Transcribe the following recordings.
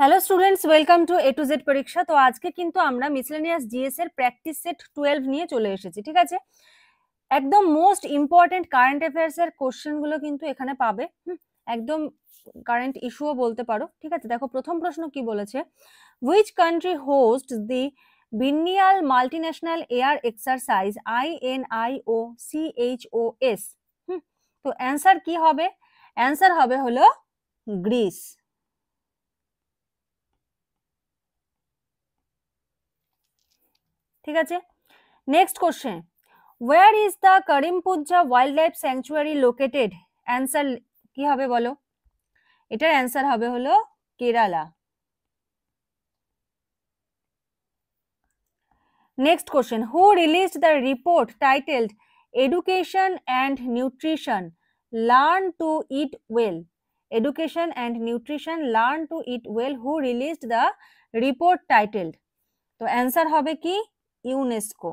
Hello students, welcome to A to Z পরীক্ষা। তো আজকে কিন্তু আমরা মিসলেনিয়াস জিএস এর প্র্যাকটিস সেট 12 নিয়ে চলে এসেছি, ঠিক আছে। একদম মোস্ট ইম্পর্টেন্ট কারেন্ট অ্যাফেয়ার্স এর কোশ্চেন গুলো কিন্তু এখানে পাবে। একদম কারেন্ট ইস্যুও বলতে পারো, ঠিক আছে। দেখো প্রথম প্রশ্ন কি বলেছে, which country host the biennial multinational air exercise INIOCHOS। তো অ্যান্সার কি হবে? অ্যান্সার হবে হলো গ্রিস। ঠিক আছে। Next question, where is the Karimpuzha wildlife sanctuary located? Answer কি হবে বলো? এটার অ্যান্সার হবে হলো Kerala. Next question, who released the report titled education and nutrition learn to eat well? Education and nutrition learn to eat well, who released the report titled? তো answer হবে কি? UNESCO.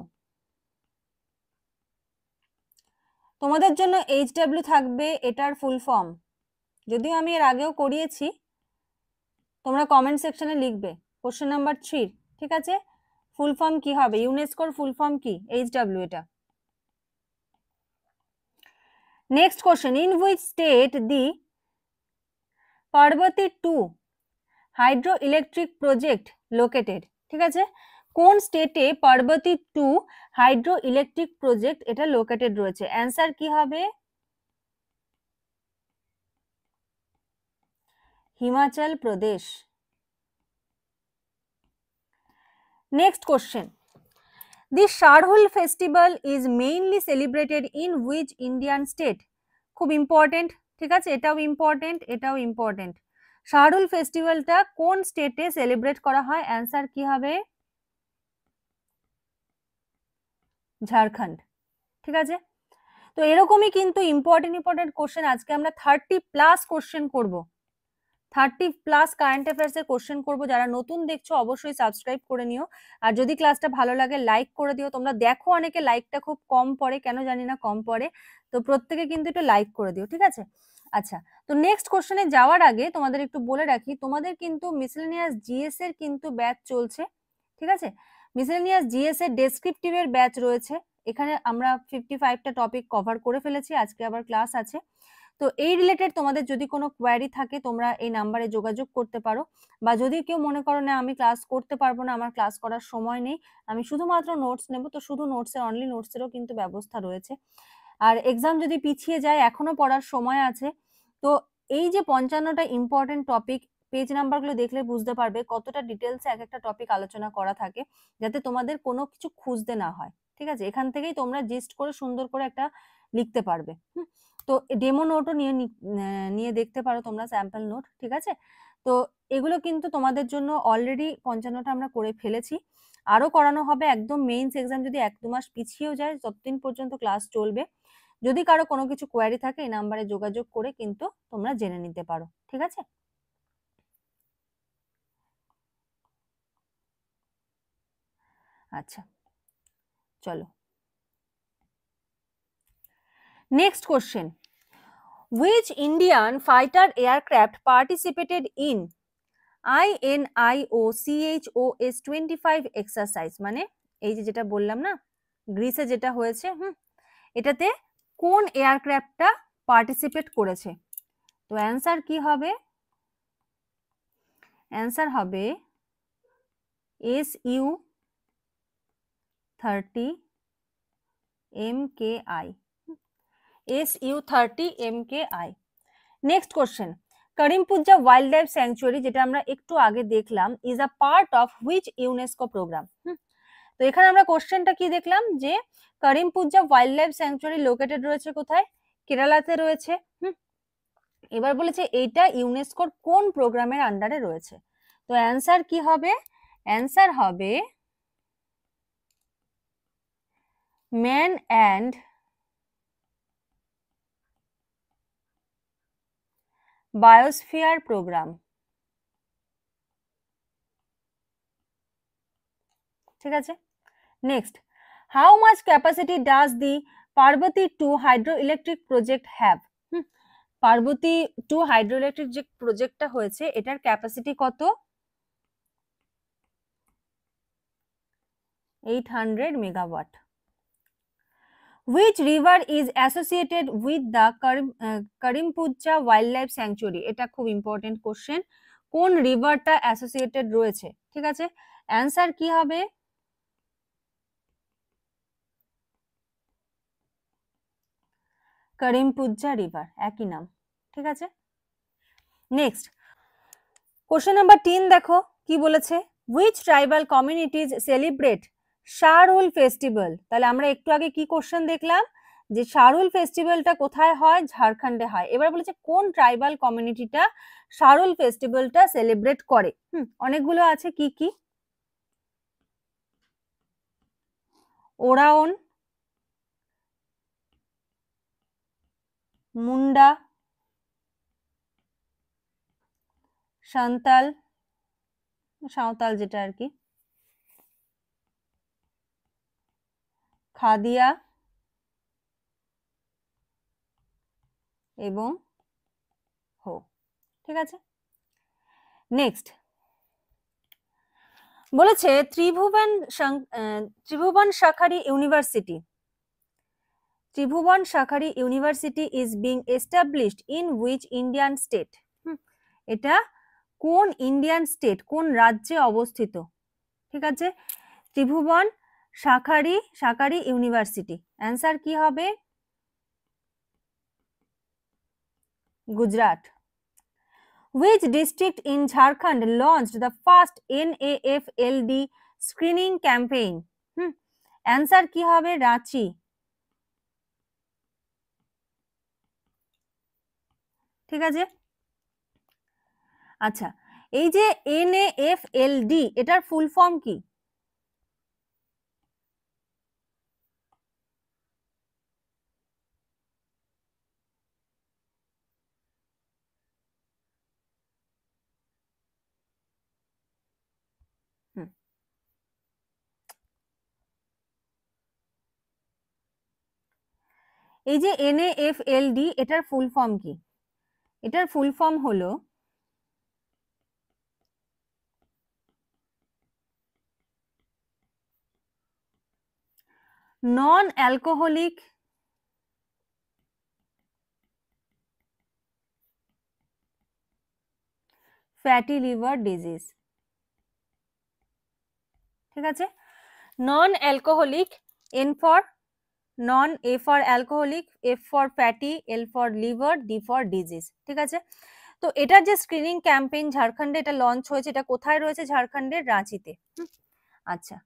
তোমাদের জন্য HW থাকবে এটার ফুল ফর্ম, যদিও আমি এর আগেও করিয়েছি, তোমরা কমেন্ট সেকশনে লিখবে কোশ্চেন নাম্বার 3। ঠিক আছে, ফুল ফর্ম কি হবে? ইউনেস্কোর ফুল ফর্ম কি? HW এটা। Next question, in which state the Parvati 2 hydro electric project located? ঠিক আছে, কোন স্টেটে পার্বতী 2 হাইড্রো ইলেকট্রিক প্রজেক্ট এটা লোকেটেড রয়েছে? অ্যান্সার কি হবে? Himachal Pradesh. Next question, the Sarhul festival is mainly celebrated in which Indian state? খুব ইম্পর্টেন্ট, ঠিক আছে, এটাও ইম্পর্টেন্ট, এটাও ইম্পর্টেন্ট। শারহুল ফেস্টিভ্যালটা কোন স্টেটে সেলিব্রেট করা হয়? অ্যান্সার কি হবে? ঝাড়খণ্ড। ঠিক আছে, তো এরকমই কিন্তু ইম্পর্টেন্ট ইম্পর্টেন্ট কোশ্চেন আজকে আমরা 30+ কোশ্চেন করব, 30+ কারেন্ট অ্যাফেয়ার্স এর কোশ্চেন করবো। যারা নতুন দেখছো অবশ্যই সাবস্ক্রাইব করে নিও, আর যদি ক্লাসটা ভালো লাগে লাইক করে দিও। তোমরা দেখো অনেকে লাইকটা খুব কম পড়ে, কেন জানি না কম পড়ে, তো প্রত্যেকে কিন্তু একটু লাইক করে দিও, ঠিক আছে। আচ্ছা, তো নেক্সট কোশ্চেনে যাওয়ার আগে তোমাদের একটু বলে রাখি, তোমাদের কিন্তু মিসেলেনিয়াস জিএস এর কিন্তু ব্যাচ চলছে, ঠিক আছে। মিসেলেনিয়াস জিএস এর ডেসক্রিপটিভ এর ব্যাচ রয়েছে, এখানে আমরা 55টা টপিক কভার করে ফেলেছি, আজকে আবার ক্লাস আছে। তো এই রিলেটেড তোমাদের যদি কোনো কোয়ারি থাকে তোমরা এই নাম্বারে যোগাযোগ করতে পারো, বা যদি কেউ মনে করো না আমি ক্লাস করতে পারবো না, আমার ক্লাস করার সময় নেই, আমি শুধুমাত্র নোটস নেব, তো শুধু নোটসের অনলি নোটসেরও কিন্তু ব্যবস্থা রয়েছে। আর এক্সাম যদি পিছিয়ে যায় এখনো পড়ার সময় আছে। তো এই যে 55টা ইম্পর্টেন্ট টপিক, পেজ নাম্বারগুলো দেখলে বুঝতে পারবে কতটা ডিটেলসে এক একটা টপিক আলোচনা করা থাকে, যাতে তোমাদের কোনো কিছু খুঁজতে না হয়, ঠিক আছে। এখান থেকেই তোমরা জিস্ট করে সুন্দর করে একটা লিখতে পারবে। তো ডেমো নোটও নিয়ে দেখতে পারো তোমরা, স্যাম্পল নোট, ঠিক আছে। তো এগুলো কিন্তু তোমাদের জন্য অলরেডি 55টা আমরা করে ফেলেছি, আরো করানো হবে। একদম মেইনস এক্সাম যদি 1-2 মাস পিছিয়েও যায় ততদিন পর্যন্ত ক্লাস চলবে। যদি কারো কোনো কিছু কোয়ারি থাকে এই নাম্বারে যোগাযোগ করে কিন্তু তোমরা জেনে নিতে পারো, ঠিক আছে। আচ্ছা, চলো next question, which Indian fighter aircraft participated in INIOCHOS 25 exercise? মানে এই যে যেটা বললাম না, গ্রিসে যেটা হয়েছে, এটাতে কোন এয়ারক্রাফটটা পার্টিসিপেট করেছে? তো অ্যান্সার কি হবে? অ্যান্সার হবে SU-30 MKI। SU-30 MKI। Next question, Karimpuzha wildlife sanctuary, যেটা আমরা একটু আগে দেখলাম, is a part of which UNESCO programme? তো এখানে আমরা কোশ্চেনটা কি দেখলাম, যে Karimpuzha wildlife sanctuary located রয়েছে কোথায়? কেরালাতে রয়েছে। এবার বলেছে এইটা ইউনেস্কোর কোন প্রোগ্রামের আন্ডারে রয়েছে? তো অ্যান্সার কি হবে? অ্যান্সার হবে ম্যান অ্যান্ড বায়োস্ফিয়ার প্রোগ্রাম। ঠিক আছে, next, how much capacity does the Parvati 2 hydro electric project have? Parbati 2 hydro electric যে প্রজেক্টটা হয়েছে এটার ক্যাপাসিটি কত? 800 megawatt. Which river is associated with the Karimpuja wildlife sanctuary? এটা খুব ইম্পর্টেন্ট কোশ্চেন। কোন রিভারটা অ্যাসোসিয়েটেড রয়েছে? ঠিক আছে, অ্যান্সার কি হবে? করিমপুজ্জা রিভার, একই নাম। ঠিক আছে, নেক্সট কোশ্চেন নাম্বার 3 দেখো কি বলেছে, which tribal communities celebrate Shahrul festival. তাহলে আমরা একটু আগে কি কোশ্চেন দেখলাম, যে শাহরুল ফেস্টিভ্যালটা কোথায় হয়? ঝাড়খণ্ডে হয়। এবার বলেছে কোন ট্রাইবাল কমিউনিটিটা শাহরুল ফেস্টিভ্যালটা সেলিব্রেট করে। অনেকগুলো আছে, কি কি? ওরাওন, মুন্ডা, সান্তাল, সাঁওতাল যেটা আর কি, খাদিয়া এবং হো। ঠিক আছে, নেক্সট বলেছে Tribhuvan Sahkari university, Tribhuvan Sahkari university is being established in which Indian state. এটা কোন ইন্ডিয়ান স্টেট, কোন রাজ্যে অবস্থিত? ঠিক আছে, ত্রিভুবন শাখারি ইউনিভার্সিটি, অ্যান্সার কি হবে? Gujarat. Which district in Jharkhand launched the first NAFLD screening campaign? Answer কি হবে? রাঁচি। ঠিক আছে, আচ্ছা এই যে NAFLD এটার ফুল ফর্ম কি? এই যে NAFLD এটার ফুল ফর্ম কি? এটার ফুল ফর্ম হলো নন অ্যালকোহলিক ফ্যাটি লিভার ডিজিজ। ঠিক আছে, non alcoholic, N for non, A for alcoholic, F for fatty, L for liver, D for disease. ঠিক আছে, তো এটার যে স্ক্রিনিং ক্যাম্পেইন ঝাড়খণ্ডে এটা লঞ্চ হয়েছে, এটা কোথায় রয়েছে? ঝাড়খণ্ডের রাঁচিতে। আচ্ছা,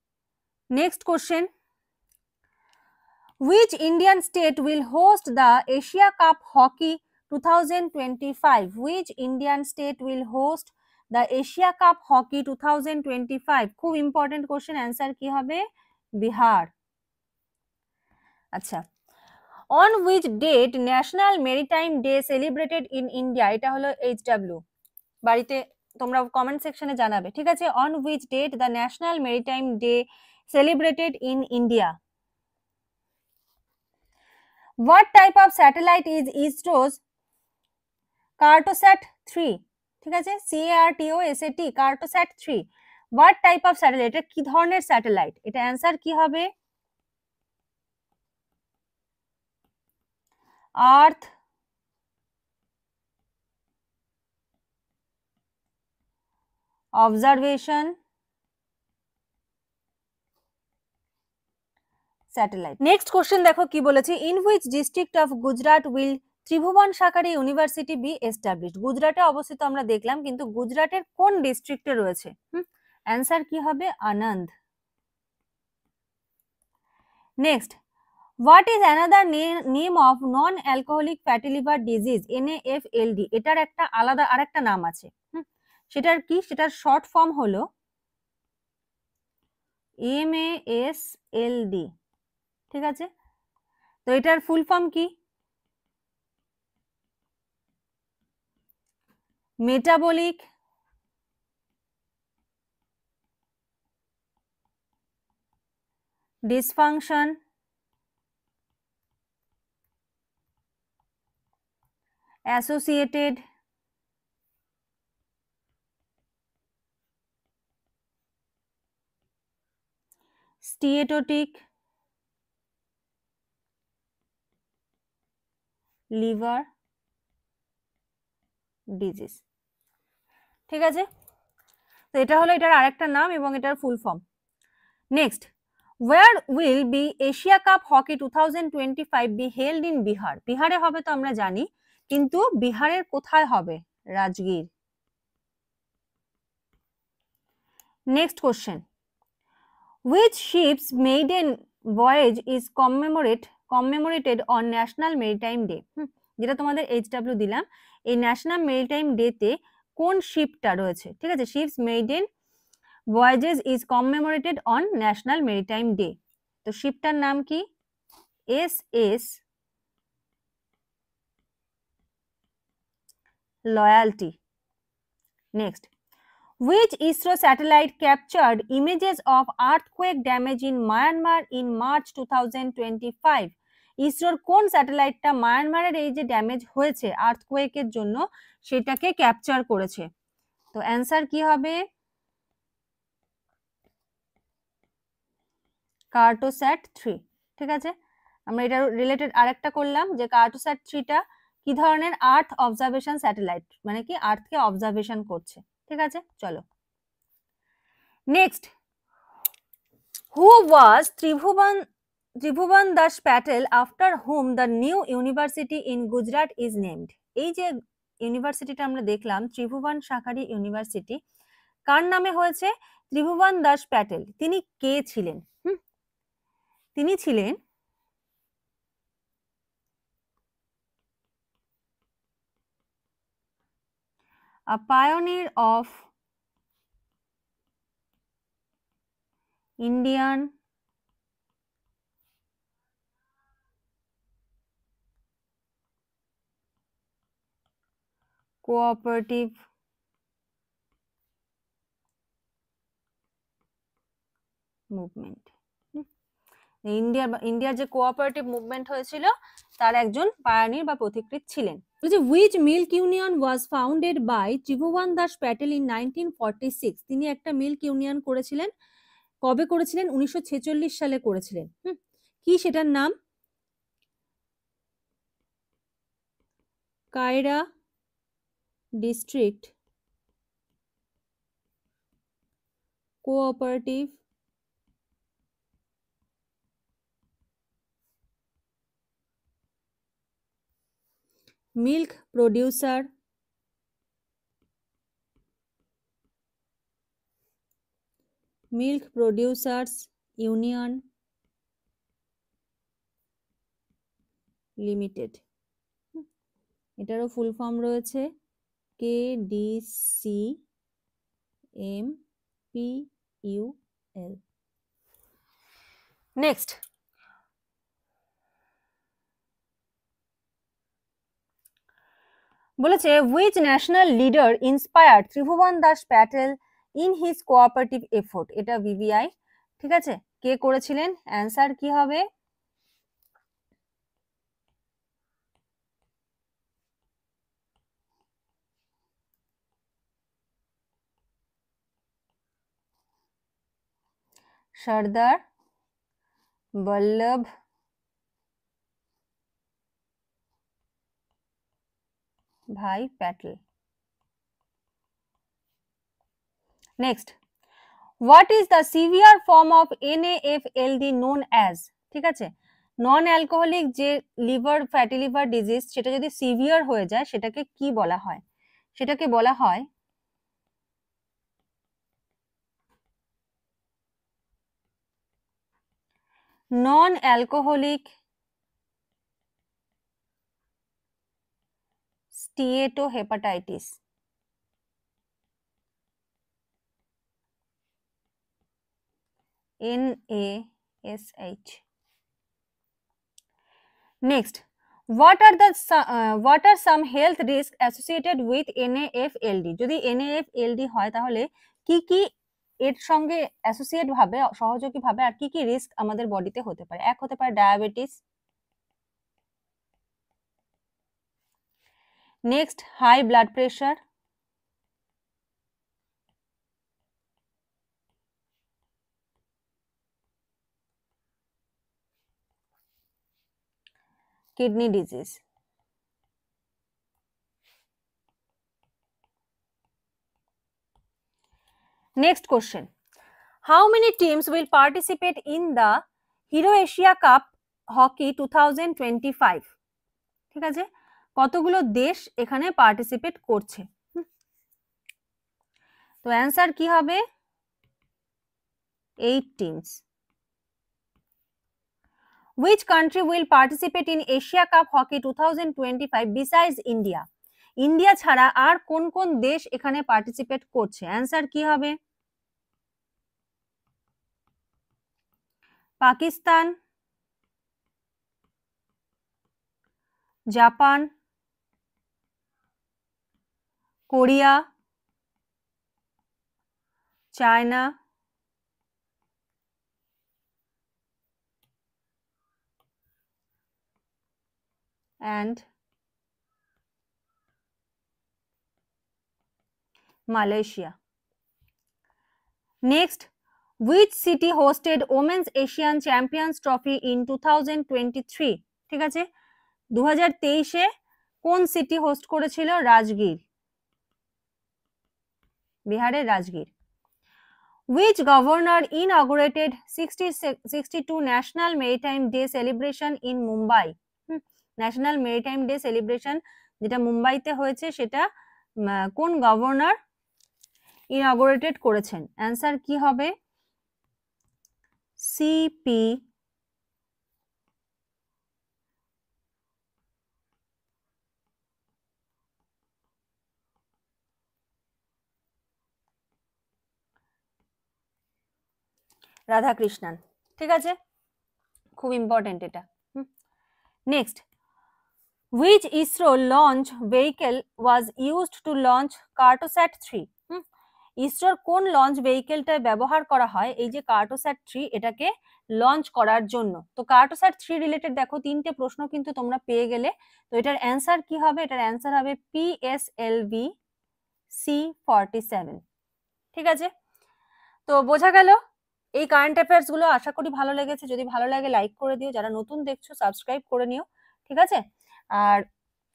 next question, which Indian state will host the Asia Cup Hockey 2025? Which Indian state will host the Asia Cup Hockey 2025? খুব ইম্পর্টেন্ট কোশ্চেন, অ্যান্সার কি হবে? বিহার। আচ্ছা, on which date National Maritime Day celebrated in India? এটা হলো HW, বাড়িতে তোমরা comment সেকশনে জানাবে। ঠিক আছে, on which date the National Maritime Day celebrated in India? What type of satellite is ISRO's Cartosat 3? ঠিক আছে, CARTOSAT, Cartosat 3. What type of satellite? এটা কি ধরনের স্যাটেলাইট? এটা অ্যান্সার কি হবে? Earth observation satellite. Next question দেখো কি বলেছে, in which district of Gujarat will Tribhuvan Sahkari university B established? গুজরাটে অবস্থিত আমরা দেখলাম, কিন্তু গুজরাটের কোন ডিস্ট্রিক্টে রয়েছে? অ্যান্সার কি হবে? Anand. Next, what is another name of non alcoholic fatty liver disease, NAFLD? এটার একটা আলাদা আরেকটা নাম আছে, সেটার কি? সেটার শর্ট ফর্ম হলো MASLD। ঠিক আছে, তো এটার ফুল ফর্ম কি? Metabolic dysfunction associated steatotic liver disease. ঠিক আছে, তো এটা হলো এটার আরেকটা নাম এবং এটার full form. Next, where will be Asia Cup Hockey 2025 be held in Bihar? বিহারে হবে তো আমরা জানি, কিন্তু বিহারের কোথায় হবে? Rajgir. Next question, which ship's maiden voyage is commemorated on National Maritime Day? যেটা তোমাদের HW দিলাম, এই ন্যাশনাল মেরিটাইম ডেতে কোন শিপটা রয়েছে? ঠিক আছে, ships maiden voyages is commemorated on National Maritime Day. তো শিপটার নাম কি? SS Loyalty. Next, which ISRO satellite captured images of earthquake damage in Myanmar in March 2025? ইসরোর কোন স্যাটেলাইটটা মায়ানমারের এই যে ড্যামেজ হয়েছে আর্থকোয়েকের জন্য সেটাকে ক্যাপচার করেছে? তো অ্যান্সার কি হবে? কার্টোস্যাট 3। ঠিক আছে, আমরা এটা রিলেটেড আরেকটা করলাম যে কার্টোস্যাট 3টা কি ধরনের? আর্থ অবজারভেশন স্যাটেলাইট, মানে কি আর্থকে অবজারভেশন করছে। ঠিক আছে, চলো next, who was Tribhuvan Das Patel after hmm the new university in Gujarat is named? এই যে ইউনিভার্সিটিটা আমরা দেখলাম ত্রিভুবন শাখারি ইউনিভার্সিটি, কার নামে হয়েছে? ত্রিভুবন দাস প্যাটেল। তিনি কে ছিলেন? তিনি ছিলেন a pioneer of Indian cooperative movement. ইন্ডিয়ার যে কোঅপারেটিভ মুভমেন্ট হয়েছিল তার একজন পায়োনির বা পথিকৃৎ ছিলেন। Which milk union was founded by Tribhuvan Das Patel in 1946? তিনি একটা মিল্ক ইউনিয়ন করেছিলেন। কবে করেছিলেন? 1946 সালে করেছিলেন। কি সেটার নাম? Kiara district cooperative milk producers union limited. এটারও ফুল ফর্ম রয়েছে KDCMPUL। নেক্সট, বলেছে which national leader inspired Tribhuvan Das Patel in his cooperative effort? এটা VVI। ঠিক আছে, কে করেছিলেন? অ্যান্সার কি হবে? সর্দার বল্লভ ভাই Patel. Next, what is the severe form of NAFLD known as? ঠিক আছে, নন অ্যালকোহলিক যে লিভার ফ্যাটি লিভার ডিজিজ সেটা যদি সিভিয়ার হয়ে যায় সেটাকে কি বলা হয়? সেটাকে বলা হয় non alcoholic steatohepatitis. NASH। Next, what are some health risks associated with NAFLD? যদি NAFLD হয় তাহলে কি কি এর সঙ্গে অ্যাসোসিয়েট ভাবে সহযোগী ভাবে আর কি কি রিস্ক আমাদের বডিতে হতে পারে? এক হতে পারে diabetes, next high blood pressure, kidney disease. Next question. How many teams will participate in the Hero Asia Cup Hockey 2025? ঠিক আছে, কতগুলো দেশ এখানে পার্টিসিপেট করছে? তো অ্যান্সার কি হবে? 8 teams. Which country will participate in Asia Cup Hockey 2025 besides India? India ছাড়া আর কোন কোন দেশ এখানে পার্টিসিপেট করছে? অ্যান্সার কি হবে? Pakistan, Japan, Korea, China, and Malaysia. Next, which city hosted Women's Asian Champions Trophy in 2023? ঠিক আছে, 2023-এ কোন সিটি হোস্ট করেছিল? রাজগীর, বিহারের Rajgir. Which governor inaugurated 62 National Maritime Day celebration in Mumbai? National maritime day celebration যেটা মুম্বাইতে হয়েছে সেটা কোন গভর্নর ইনঅগরেটেড করেছেন? অ্যান্সার কি হবে? সিপি রাধাকৃষ্ণন। ঠিক আছে, খুব ইম্পর্টেন্ট এটা। Next, which ISRO launch vehicle was used to launch Cartosat 3? ইসরোর কোন লঞ্চ ভেহিকেলটা ব্যবহার করা হয় এই যে কার্টোস্যাট 3 এটাকে লঞ্চ করার জন্য? তো কার্টোস্যাট 3 রিলেটেড দেখো 3টে প্রশ্ন কিন্তু তোমরা পেয়ে গেলে। তো এটার অ্যান্সার কি হবে? এটার অ্যান্সার হবে PSLV C-47। ঠিক আছে, তো বোঝা গেল এই কারেন্ট অ্যাফেয়ার্স গুলো। আশা করি ভালো লেগেছে। যদি ভালো লাগে লাইক করে দিও, যারা নতুন দেখছো সাবস্ক্রাইব করে নিও। ঠিক আছে, আর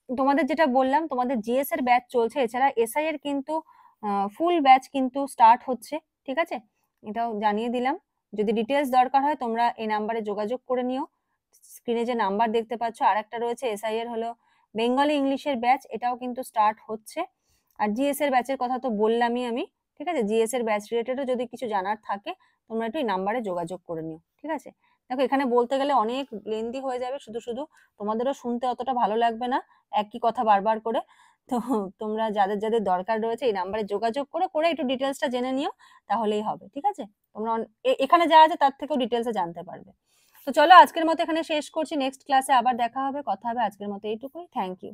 তোমাদের যেটা বললাম, তোমাদের জিএস এর ব্যাচ চলছে, এছাড়া এসআই এর কিন্তু ফুল ব্যাচ কিন্তু স্টার্ট হচ্ছে। ঠিক আছে, এটাও জানিয়ে দিলাম। যদি ডিটেলস দরকার হয় তোমরা এই নাম্বারে যোগাযোগ করে নিও। স্ক্রিনে যে নাম্বার দেখতে পাচ্ছ, আর একটা রয়েছে এসআই এর হলো বেঙ্গলি ইংলিশের ব্যাচ, এটাও কিন্তু স্টার্ট হচ্ছে। আর জিএস এর ব্যাচের কথা তো বললামই আমি। ঠিক আছে, জিএস এর ব্যাচ রিলেটেডও যদি কিছু জানার থাকে তোমরা একটু এই নাম্বারে যোগাযোগ করে নিও। ঠিক আছে, দেখো এখানে বলতে গেলে অনেক লেন্দি হয়ে যাবে, শুধু শুধু তোমাদেরও শুনতে অতটা ভালো লাগবে না একই কথা বারবার করে। তো তোমরা যাদের যাদের দরকার রয়েছে এই নাম্বারে যোগাযোগ করে একটু ডিটেলসটা জেনে নিও, তাহলেই হবে। ঠিক আছে, তোমরা এখানে যা আছে তার থেকেও ডিটেলসে জানতে পারবে। তো চলো আজকের মতো এখানে শেষ করছি, নেক্সট ক্লাসে আবার দেখা হবে, কথা হবে। আজকের মতো এইটুকুই, থ্যাংক ইউ।